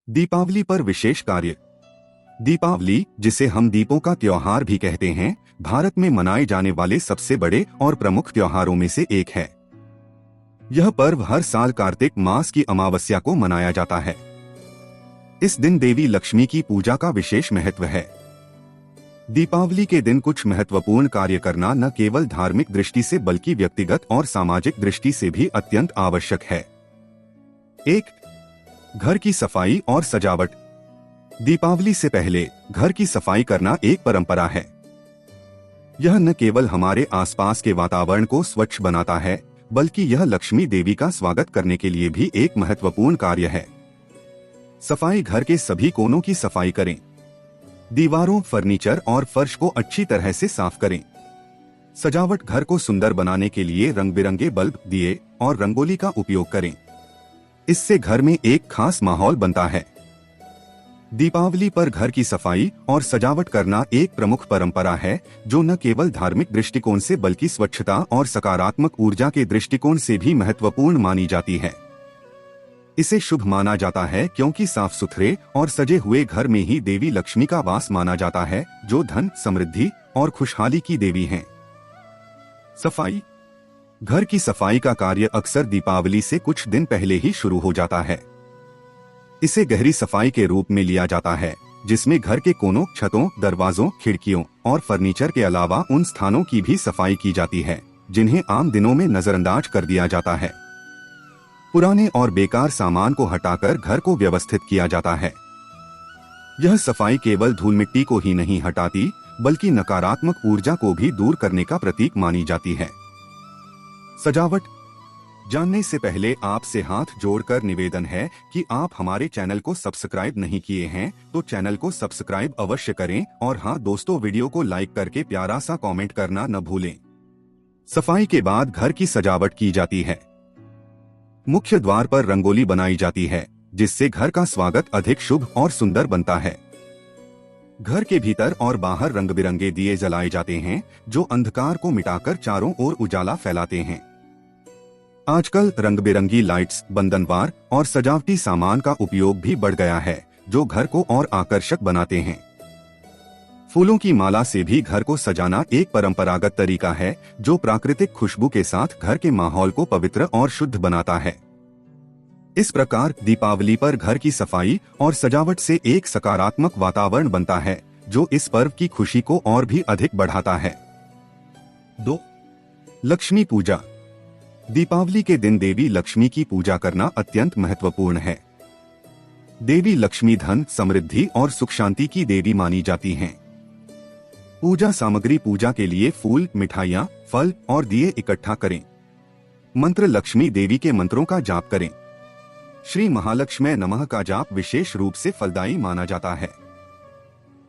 दीपावली पर विशेष कार्य। दीपावली, जिसे हम दीपों का त्योहार भी कहते हैं, भारत में मनाए जाने वाले सबसे बड़े और प्रमुख त्योहारों में से एक है। यह पर्व हर साल कार्तिक मास की अमावस्या को मनाया जाता है। इस दिन देवी लक्ष्मी की पूजा का विशेष महत्व है। दीपावली के दिन कुछ महत्वपूर्ण कार्य करना न केवल धार्मिक दृष्टि से बल्कि व्यक्तिगत और सामाजिक दृष्टि से भी अत्यंत आवश्यक है। 1. घर की सफाई और सजावट। दीपावली से पहले घर की सफाई करना एक परंपरा है। यह न केवल हमारे आसपास के वातावरण को स्वच्छ बनाता है, बल्कि यह लक्ष्मी देवी का स्वागत करने के लिए भी एक महत्वपूर्ण कार्य है। सफाई। घर के सभी कोनों की सफाई करें। दीवारों, फर्नीचर और फर्श को अच्छी तरह से साफ करें। सजावट। घर को सुंदर बनाने के लिए रंग बिरंगे बल्ब, दिए और रंगोली का उपयोग करें। इससे घर में एक खास माहौल बनता है। दीपावली पर घर की सफाई और सजावट करना एक प्रमुख परंपरा है, जो न केवल धार्मिक दृष्टिकोण से बल्कि स्वच्छता और सकारात्मक ऊर्जा के दृष्टिकोण से भी महत्वपूर्ण मानी जाती है। इसे शुभ माना जाता है क्योंकि साफ सुथरे और सजे हुए घर में ही देवी लक्ष्मी का वास माना जाता है, जो धन, समृद्धि और खुशहाली की देवी हैं। सफाई। घर की सफाई का कार्य अक्सर दीपावली से कुछ दिन पहले ही शुरू हो जाता है। इसे गहरी सफाई के रूप में लिया जाता है, जिसमें घर के कोनों, छतों, दरवाजों, खिड़कियों और फर्नीचर के अलावा उन स्थानों की भी सफाई की जाती है जिन्हें आम दिनों में नजरअंदाज कर दिया जाता है। पुराने और बेकार सामान को हटाकर घर को व्यवस्थित किया जाता है। यह सफाई केवल धूल मिट्टी को ही नहीं हटाती, बल्कि नकारात्मक ऊर्जा को भी दूर करने का प्रतीक मानी जाती है। सजावट। जानने से पहले आपसे हाथ जोड़कर निवेदन है कि आप हमारे चैनल को सब्सक्राइब नहीं किए हैं तो चैनल को सब्सक्राइब अवश्य करें, और हाँ दोस्तों, वीडियो को लाइक करके प्यारा सा कमेंट करना न भूलें। सफाई के बाद घर की सजावट की जाती है। मुख्य द्वार पर रंगोली बनाई जाती है, जिससे घर का स्वागत अधिक शुभ और सुंदर बनता है। घर के भीतर और बाहर रंग बिरंगे दिए जलाए जाते हैं, जो अंधकार को मिटाकर चारों ओर उजाला फैलाते हैं। आजकल रंग बिरंगी लाइट्स, बंधनवार और सजावटी सामान का उपयोग भी बढ़ गया है, जो घर को और आकर्षक बनाते हैं। फूलों की माला से भी घर को सजाना एक परंपरागत तरीका है, जो प्राकृतिक खुशबू के साथ घर के माहौल को पवित्र और शुद्ध बनाता है। इस प्रकार दीपावली पर घर की सफाई और सजावट से एक सकारात्मक वातावरण बनता है, जो इस पर्व की खुशी को और भी अधिक बढ़ाता है। 2. लक्ष्मी पूजा। दीपावली के दिन देवी लक्ष्मी की पूजा करना अत्यंत महत्वपूर्ण है। देवी लक्ष्मी धन, समृद्धि और सुख शांति की देवी मानी जाती हैं। पूजा सामग्री। पूजा के लिए फूल, मिठाइयाँ, फल और दिए इकट्ठा करें। मंत्र। लक्ष्मी देवी के मंत्रों का जाप करें। श्री महालक्ष्मी नमः का जाप विशेष रूप से फलदायी माना जाता है।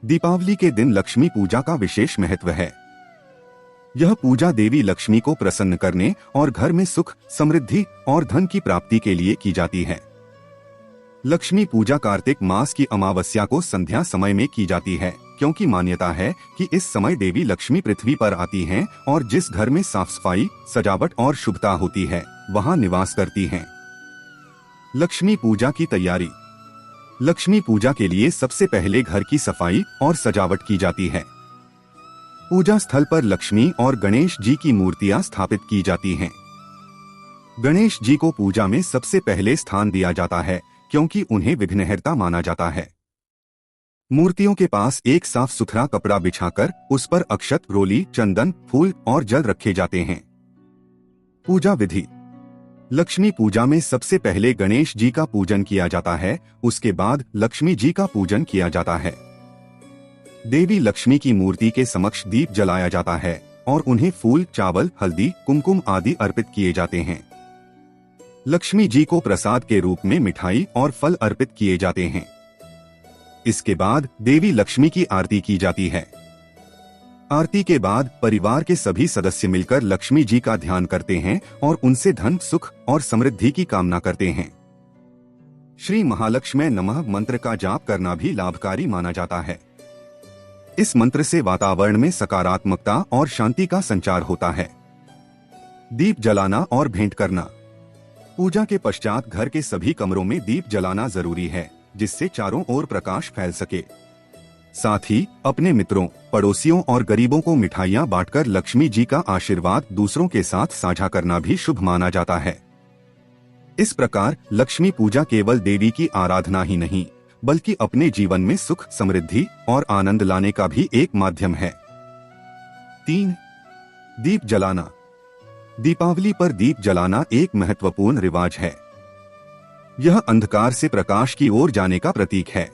दीपावली के दिन लक्ष्मी पूजा का विशेष महत्व है। यह पूजा देवी लक्ष्मी को प्रसन्न करने और घर में सुख, समृद्धि और धन की प्राप्ति के लिए की जाती है। लक्ष्मी पूजा कार्तिक मास की अमावस्या को संध्या समय में की जाती है, क्योंकि मान्यता है कि इस समय देवी लक्ष्मी पृथ्वी पर आती हैं और जिस घर में साफ सफाई, सजावट और शुभता होती है, वहां निवास करती हैं। लक्ष्मी पूजा की तैयारी। लक्ष्मी पूजा के लिए सबसे पहले घर की सफाई और सजावट की जाती है। पूजा स्थल पर लक्ष्मी और गणेश जी की मूर्तियां स्थापित की जाती हैं। गणेश जी को पूजा में सबसे पहले स्थान दिया जाता है, क्योंकि उन्हें विघ्नहर्ता माना जाता है। मूर्तियों के पास एक साफ सुथरा कपड़ा बिछाकर उस पर अक्षत, रोली, चंदन, फूल और जल रखे जाते हैं। पूजा विधि। लक्ष्मी पूजा में सबसे पहले गणेश जी का पूजन किया जाता है, उसके बाद लक्ष्मी जी का पूजन किया जाता है। देवी लक्ष्मी की मूर्ति के समक्ष दीप जलाया जाता है और उन्हें फूल, चावल, हल्दी, कुमकुम आदि अर्पित किए जाते हैं। लक्ष्मी जी को प्रसाद के रूप में मिठाई और फल अर्पित किए जाते हैं। इसके बाद देवी लक्ष्मी की आरती की जाती है। आरती के बाद परिवार के सभी सदस्य मिलकर लक्ष्मी जी का ध्यान करते हैं और उनसे धन, सुख और समृद्धि की कामना करते हैं। श्री महालक्ष्मी नमः मंत्र का जाप करना भी लाभकारी माना जाता है। इस मंत्र से वातावरण में सकारात्मकता और शांति का संचार होता है। दीप जलाना और भेंट करना। पूजा के पश्चात घर के सभी कमरों में दीप जलाना जरूरी है, जिससे चारों ओर प्रकाश फैल सके। साथ ही अपने मित्रों, पड़ोसियों और गरीबों को मिठाइयाँ बांटकर लक्ष्मी जी का आशीर्वाद दूसरों के साथ साझा करना भी शुभ माना जाता है। इस प्रकार लक्ष्मी पूजा केवल देवी की आराधना ही नहीं, बल्कि अपने जीवन में सुख, समृद्धि और आनंद लाने का भी एक माध्यम है। 3. दीप जलाना। दीपावली पर दीप जलाना एक महत्वपूर्ण रिवाज है। यह अंधकार से प्रकाश की ओर जाने का प्रतीक है।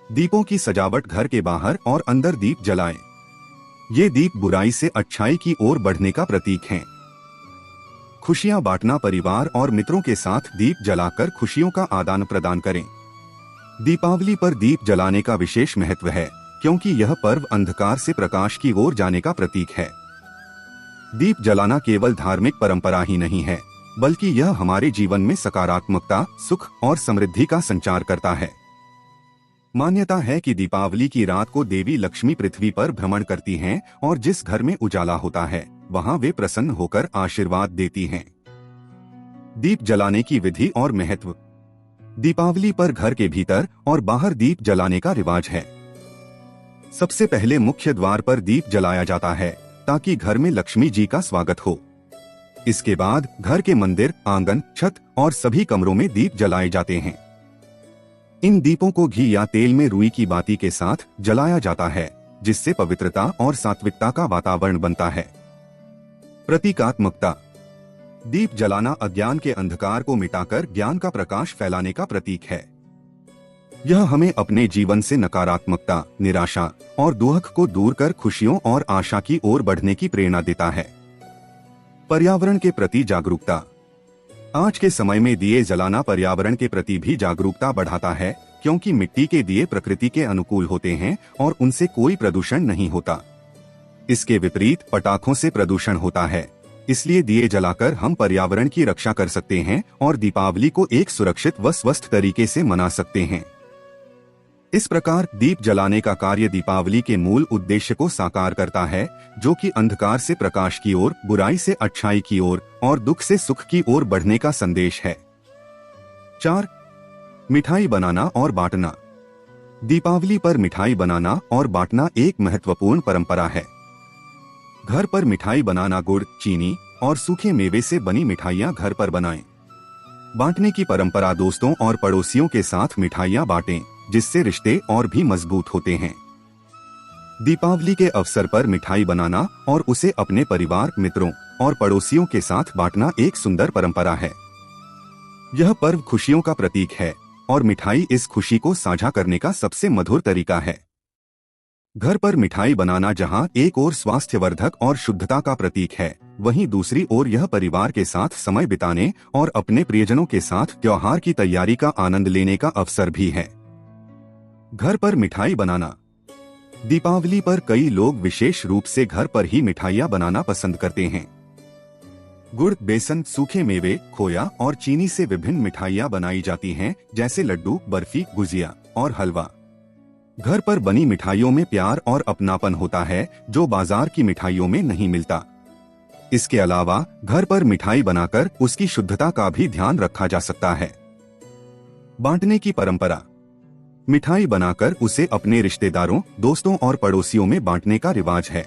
दीपों की सजावट घर के बाहर और अंदर दीप जलाएं। ये दीप बुराई से अच्छाई की ओर बढ़ने का प्रतीक हैं। खुशियां बांटना। परिवार और मित्रों के साथ दीप जलाकर खुशियों का आदान प्रदान करें। दीपावली पर दीप जलाने का विशेष महत्व है, क्योंकि यह पर्व अंधकार से प्रकाश की ओर जाने का प्रतीक है। दीप जलाना केवल धार्मिक परंपरा ही नहीं है, बल्कि यह हमारे जीवन में सकारात्मकता, सुख और समृद्धि का संचार करता है। मान्यता है कि दीपावली की रात को देवी लक्ष्मी पृथ्वी पर भ्रमण करती हैं और जिस घर में उजाला होता है वहां वे प्रसन्न होकर आशीर्वाद देती हैं। दीप जलाने की विधि और महत्व। दीपावली पर घर के भीतर और बाहर दीप जलाने का रिवाज है। सबसे पहले मुख्य द्वार पर दीप जलाया जाता है ताकि घर में लक्ष्मी जी का स्वागत हो। इसके बाद घर के मंदिर, आंगन, छत और सभी कमरों में दीप जलाए जाते हैं। इन दीपों को घी या तेल में रुई की बाती के साथ जलाया जाता है, जिससे पवित्रता और सात्विकता का वातावरण बनता है। प्रतीकात्मकता। दीप जलाना अज्ञान के अंधकार को मिटाकर ज्ञान का प्रकाश फैलाने का प्रतीक है। यह हमें अपने जीवन से नकारात्मकता, निराशा और दुख को दूर कर खुशियों और आशा की ओर बढ़ने की प्रेरणा देता है। पर्यावरण के प्रति जागरूकता। आज के समय में दिए जलाना पर्यावरण के प्रति भी जागरूकता बढ़ाता है, क्योंकि मिट्टी के दिए प्रकृति के अनुकूल होते हैं और उनसे कोई प्रदूषण नहीं होता। इसके विपरीत पटाखों से प्रदूषण होता है, इसलिए दिए जलाकर हम पर्यावरण की रक्षा कर सकते हैं और दीपावली को एक सुरक्षित व स्वस्थ तरीके से मना सकते हैं। इस प्रकार दीप जलाने का कार्य दीपावली के मूल उद्देश्य को साकार करता है, जो कि अंधकार से प्रकाश की ओर, बुराई से अच्छाई की ओर और दुख से सुख की ओर बढ़ने का संदेश है। 4. मिठाई बनाना और बांटना। दीपावली पर मिठाई बनाना और बांटना एक महत्वपूर्ण परंपरा है। घर पर मिठाई बनाना। गुड़, चीनी और सूखे मेवे से बनी मिठाइयाँ घर पर बनाएं। बांटने की परंपरा। दोस्तों और पड़ोसियों के साथ मिठाइयाँ बांटें, जिससे रिश्ते और भी मजबूत होते हैं। दीपावली के अवसर पर मिठाई बनाना और उसे अपने परिवार, मित्रों और पड़ोसियों के साथ बांटना एक सुंदर परंपरा है। यह पर्व खुशियों का प्रतीक है और मिठाई इस खुशी को साझा करने का सबसे मधुर तरीका है। घर पर मिठाई बनाना जहां एक ओर स्वास्थ्यवर्धक और शुद्धता का प्रतीक है, वहीं दूसरी ओर यह परिवार के साथ समय बिताने और अपने प्रियजनों के साथ त्योहार की तैयारी का आनंद लेने का अवसर भी है। घर पर मिठाई बनाना। दीपावली पर कई लोग विशेष रूप से घर पर ही मिठाइयाँ बनाना पसंद करते हैं। गुड़, बेसन, सूखे मेवे, खोया और चीनी से विभिन्न मिठाइयाँ बनाई जाती हैं, जैसे लड्डू, बर्फी, गुजिया और हलवा। घर पर बनी मिठाइयों में प्यार और अपनापन होता है, जो बाजार की मिठाइयों में नहीं मिलता। इसके अलावा घर पर मिठाई बनाकर उसकी शुद्धता का भी ध्यान रखा जा सकता है। बांटने की परंपरा। मिठाई बनाकर उसे अपने रिश्तेदारों, दोस्तों और पड़ोसियों में बांटने का रिवाज है।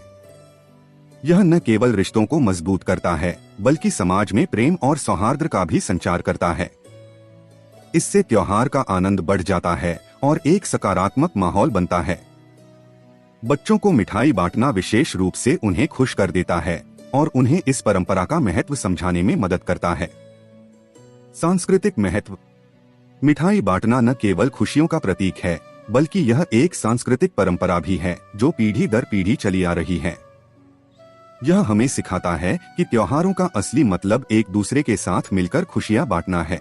यह न केवल रिश्तों को मजबूत करता है, बल्कि समाज में प्रेम और सौहार्द का भी संचार करता है। इससे त्योहार का आनंद बढ़ जाता है और एक सकारात्मक माहौल बनता है। बच्चों को मिठाई बांटना विशेष रूप से उन्हें खुश कर देता है और उन्हें इस परंपरा का महत्व समझाने में मदद करता है। सांस्कृतिक महत्व। मिठाई बांटना न केवल खुशियों का प्रतीक है, बल्कि यह एक सांस्कृतिक परंपरा भी है, जो पीढ़ी दर पीढ़ी चली आ रही है। यह हमें सिखाता है कि त्योहारों का असली मतलब एक दूसरे के साथ मिलकर खुशियां बांटना है।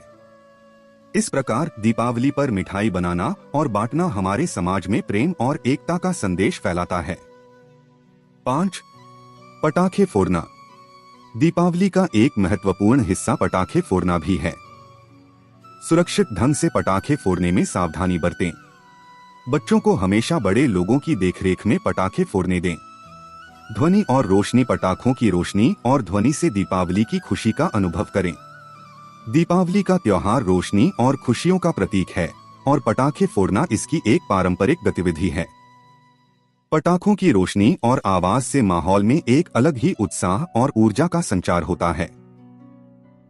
इस प्रकार दीपावली पर मिठाई बनाना और बांटना हमारे समाज में प्रेम और एकता का संदेश फैलाता है। 5. पटाखे फोड़ना। दीपावली का एक महत्वपूर्ण हिस्सा पटाखे फोड़ना भी है। सुरक्षित ढंग से पटाखे फोड़ने में सावधानी बरतें। बच्चों को हमेशा बड़े लोगों की देखरेख में पटाखे फोड़ने दें। ध्वनि और रोशनी। पटाखों की रोशनी और ध्वनि से दीपावली की खुशी का अनुभव करें। दीपावली का त्योहार रोशनी और खुशियों का प्रतीक है और पटाखे फोड़ना इसकी एक पारंपरिक गतिविधि है। पटाखों की रोशनी और आवाज से माहौल में एक अलग ही उत्साह और ऊर्जा का संचार होता है।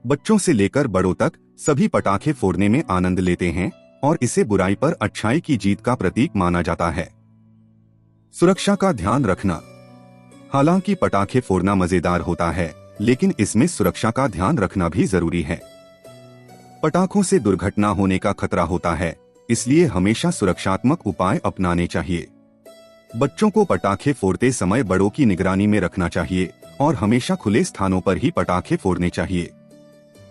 बच्चों से लेकर बड़ों तक सभी पटाखे फोड़ने में आनंद लेते हैं और इसे बुराई पर अच्छाई की जीत का प्रतीक माना जाता है। सुरक्षा का ध्यान रखना। हालांकि पटाखे फोड़ना मजेदार होता है, लेकिन इसमें सुरक्षा का ध्यान रखना भी जरूरी है। पटाखों से दुर्घटना होने का खतरा होता है, इसलिए हमेशा सुरक्षात्मक उपाय अपनाने चाहिए। बच्चों को पटाखे फोड़ते समय बड़ों की निगरानी में रखना चाहिए और हमेशा खुले स्थानों पर ही पटाखे फोड़ने चाहिए।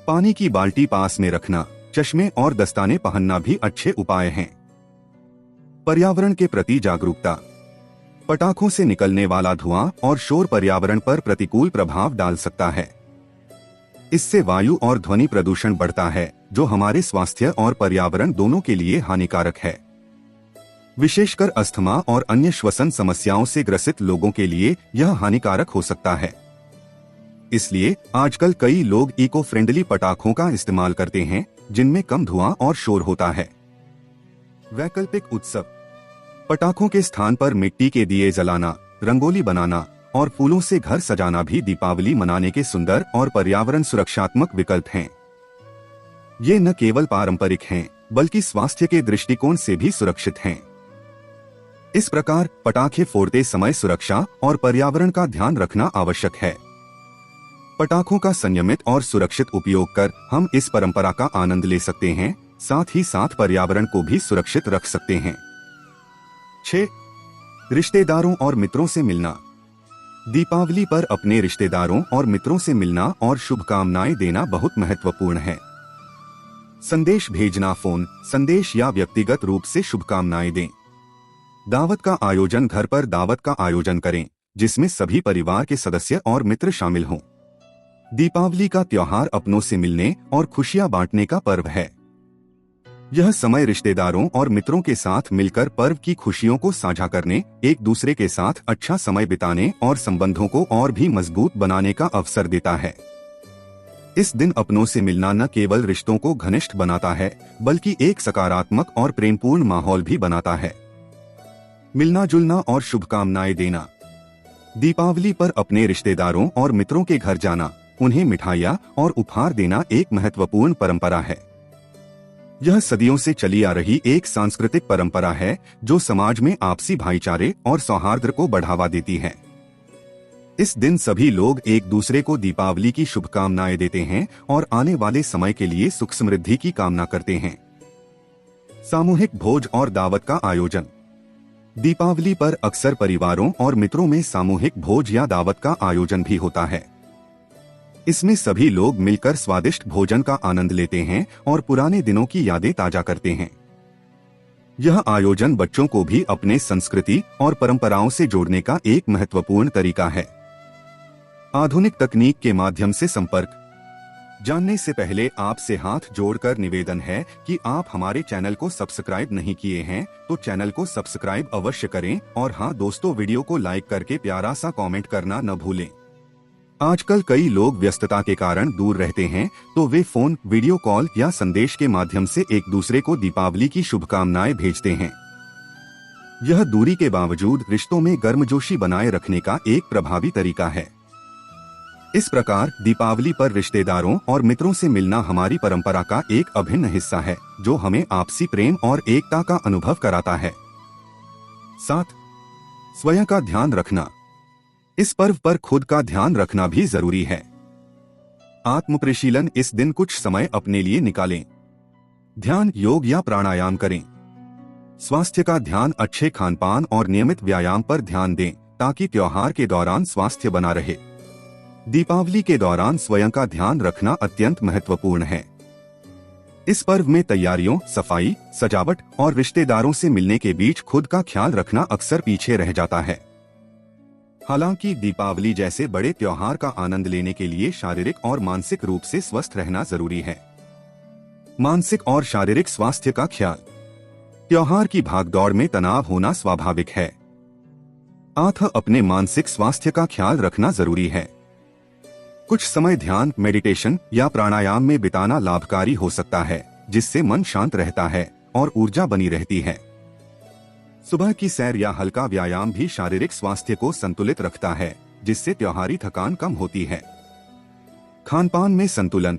पानी की बाल्टी पास में रखना, चश्मे और दस्ताने पहनना भी अच्छे उपाय हैं। पर्यावरण के प्रति जागरूकता। पटाखों से निकलने वाला धुआं और शोर पर्यावरण पर प्रतिकूल प्रभाव डाल सकता है। इससे वायु और ध्वनि प्रदूषण बढ़ता है, जो हमारे स्वास्थ्य और पर्यावरण दोनों के लिए हानिकारक है। विशेषकर अस्थमा और अन्य श्वसन समस्याओं से ग्रसित लोगों के लिए यह हानिकारक हो सकता है। इसलिए आजकल कई लोग इको फ्रेंडली पटाखों का इस्तेमाल करते हैं, जिनमें कम धुआं और शोर होता है। वैकल्पिक उत्सव। पटाखों के स्थान पर मिट्टी के दिए जलाना, रंगोली बनाना और फूलों से घर सजाना भी दीपावली मनाने के सुंदर और पर्यावरण सुरक्षात्मक विकल्प हैं। ये न केवल पारंपरिक हैं, बल्कि स्वास्थ्य के दृष्टिकोण से भी सुरक्षित हैं। इस प्रकार पटाखे फोड़ते समय सुरक्षा और पर्यावरण का ध्यान रखना आवश्यक है। पटाखों का संयमित और सुरक्षित उपयोग कर हम इस परंपरा का आनंद ले सकते हैं, साथ ही साथ पर्यावरण को भी सुरक्षित रख सकते हैं। 6. रिश्तेदारों और मित्रों से मिलना। दीपावली पर अपने रिश्तेदारों और मित्रों से मिलना और शुभकामनाएं देना बहुत महत्वपूर्ण है। संदेश भेजना, फोन संदेश या व्यक्तिगत रूप से शुभकामनाएं दें। दावत का आयोजन। घर पर दावत का आयोजन करें, जिसमें सभी परिवार के सदस्य और मित्र शामिल हों। दीपावली का त्योहार अपनों से मिलने और खुशियां बांटने का पर्व है। यह समय रिश्तेदारों और मित्रों के साथ मिलकर पर्व की खुशियों को साझा करने, एक दूसरे के साथ अच्छा समय बिताने और संबंधों को और भी मजबूत बनाने का अवसर देता है। इस दिन अपनों से मिलना न केवल रिश्तों को घनिष्ठ बनाता है, बल्कि एक सकारात्मक और प्रेमपूर्ण माहौल भी बनाता है। मिलना जुलना और शुभकामनाएं देना। दीपावली पर अपने रिश्तेदारों और मित्रों के घर जाना, उन्हें मिठाइयाँ और उपहार देना एक महत्वपूर्ण परंपरा है। यह सदियों से चली आ रही एक सांस्कृतिक परंपरा है, जो समाज में आपसी भाईचारे और सौहार्द को बढ़ावा देती है। इस दिन सभी लोग एक दूसरे को दीपावली की शुभकामनाएं देते हैं और आने वाले समय के लिए सुख समृद्धि की कामना करते हैं। सामूहिक भोज और दावत का आयोजन। दीपावली पर अक्सर परिवारों और मित्रों में सामूहिक भोज या दावत का आयोजन भी होता है। इसमें सभी लोग मिलकर स्वादिष्ट भोजन का आनंद लेते हैं और पुराने दिनों की यादें ताजा करते हैं। यह आयोजन बच्चों को भी अपने संस्कृति और परंपराओं से जोड़ने का एक महत्वपूर्ण तरीका है। आधुनिक तकनीक के माध्यम से संपर्क। जानने से पहले आपसे हाथ जोड़कर निवेदन है कि आप हमारे चैनल को सब्सक्राइब नहीं किए हैं तो चैनल को सब्सक्राइब अवश्य करें और हाँ दोस्तों, वीडियो को लाइक करके प्यारा सा कमेंट करना न भूलें। आजकल कई लोग व्यस्तता के कारण दूर रहते हैं, तो वे फोन, वीडियो कॉल या संदेश के माध्यम से एक दूसरे को दीपावली की शुभकामनाएं भेजते हैं। यह दूरी के बावजूद रिश्तों में गर्मजोशी बनाए रखने का एक प्रभावी तरीका है। इस प्रकार दीपावली पर रिश्तेदारों और मित्रों से मिलना हमारी परंपरा का एक अभिन्न हिस्सा है, जो हमें आपसी प्रेम और एकता का अनुभव कराता है। 7. स्वयं का ध्यान रखना। इस पर्व पर खुद का ध्यान रखना भी जरूरी है। आत्मपरिशीलन। इस दिन कुछ समय अपने लिए निकालें। ध्यान, योग या प्राणायाम करें। स्वास्थ्य का ध्यान। अच्छे खानपान और नियमित व्यायाम पर ध्यान दें, ताकि त्योहार के दौरान स्वास्थ्य बना रहे। दीपावली के दौरान स्वयं का ध्यान रखना अत्यंत महत्वपूर्ण है। इस पर्व में तैयारियों, सफाई, सजावट और रिश्तेदारों से मिलने के बीच खुद का ख्याल रखना अक्सर पीछे रह जाता है। हालांकि दीपावली जैसे बड़े त्योहार का आनंद लेने के लिए शारीरिक और मानसिक रूप से स्वस्थ रहना जरूरी है। मानसिक और शारीरिक स्वास्थ्य का ख्याल। त्योहार की भागदौड़ में तनाव होना स्वाभाविक है, अतः अपने मानसिक स्वास्थ्य का ख्याल रखना जरूरी है। कुछ समय ध्यान, मेडिटेशन या प्राणायाम में बिताना लाभकारी हो सकता है, जिससे मन शांत रहता है और ऊर्जा बनी रहती है। सुबह की सैर या हल्का व्यायाम भी शारीरिक स्वास्थ्य को संतुलित रखता है, जिससे त्योहारी थकान कम होती है। खानपान में संतुलन।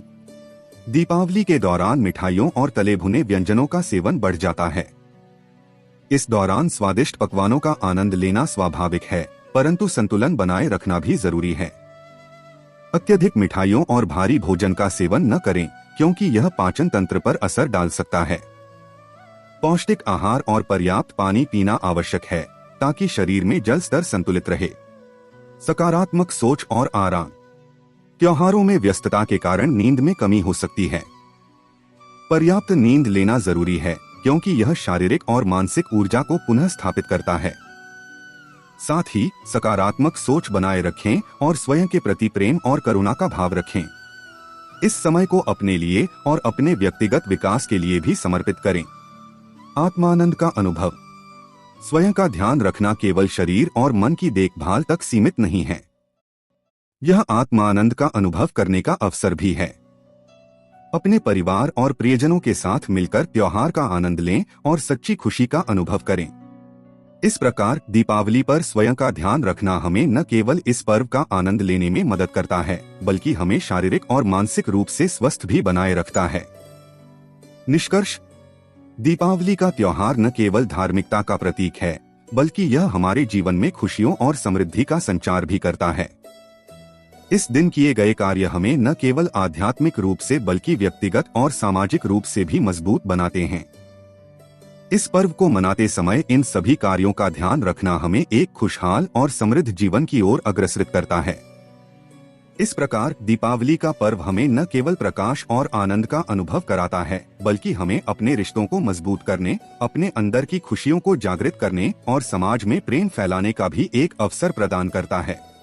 दीपावली के दौरान मिठाइयों और तले भुने व्यंजनों का सेवन बढ़ जाता है। इस दौरान स्वादिष्ट पकवानों का आनंद लेना स्वाभाविक है, परंतु संतुलन बनाए रखना भी जरूरी है। अत्यधिक मिठाइयों और भारी भोजन का सेवन न करें, क्योंकि यह पाचन तंत्र पर असर डाल सकता है। पौष्टिक आहार और पर्याप्त पानी पीना आवश्यक है, ताकि शरीर में जल स्तर संतुलित रहे। सकारात्मक सोच और आराम। त्योहारों में व्यस्तता के कारण नींद में कमी हो सकती है। पर्याप्त नींद लेना जरूरी है, क्योंकि यह शारीरिक और मानसिक ऊर्जा को पुनः स्थापित करता है। साथ ही सकारात्मक सोच बनाए रखें और स्वयं के प्रति प्रेम और करुणा का भाव रखें। इस समय को अपने लिए और अपने व्यक्तिगत विकास के लिए भी समर्पित करें। आत्मानंद का अनुभव। स्वयं का ध्यान रखना केवल शरीर और मन की देखभाल तक सीमित नहीं है। यह आत्मानंद का अनुभव करने का अवसर भी है। अपने परिवार और प्रियजनों के साथ मिलकर त्योहार का आनंद लें और सच्ची खुशी का अनुभव करें। इस प्रकार दीपावली पर स्वयं का ध्यान रखना हमें न केवल इस पर्व का आनंद लेने में मदद करता है, बल्कि हमें शारीरिक और मानसिक रूप से स्वस्थ भी बनाए रखता है। निष्कर्ष। दीपावली का त्योहार न केवल धार्मिकता का प्रतीक है, बल्कि यह हमारे जीवन में खुशियों और समृद्धि का संचार भी करता है। इस दिन किए गए कार्य हमें न केवल आध्यात्मिक रूप से बल्कि व्यक्तिगत और सामाजिक रूप से भी मजबूत बनाते हैं। इस पर्व को मनाते समय इन सभी कार्यों का ध्यान रखना हमें एक खुशहाल और समृद्ध जीवन की ओर अग्रसरित करता है। इस प्रकार दीपावली का पर्व हमें न केवल प्रकाश और आनंद का अनुभव कराता है, बल्कि हमें अपने रिश्तों को मजबूत करने, अपने अंदर की खुशियों को जागृत करने और समाज में प्रेम फैलाने का भी एक अवसर प्रदान करता है।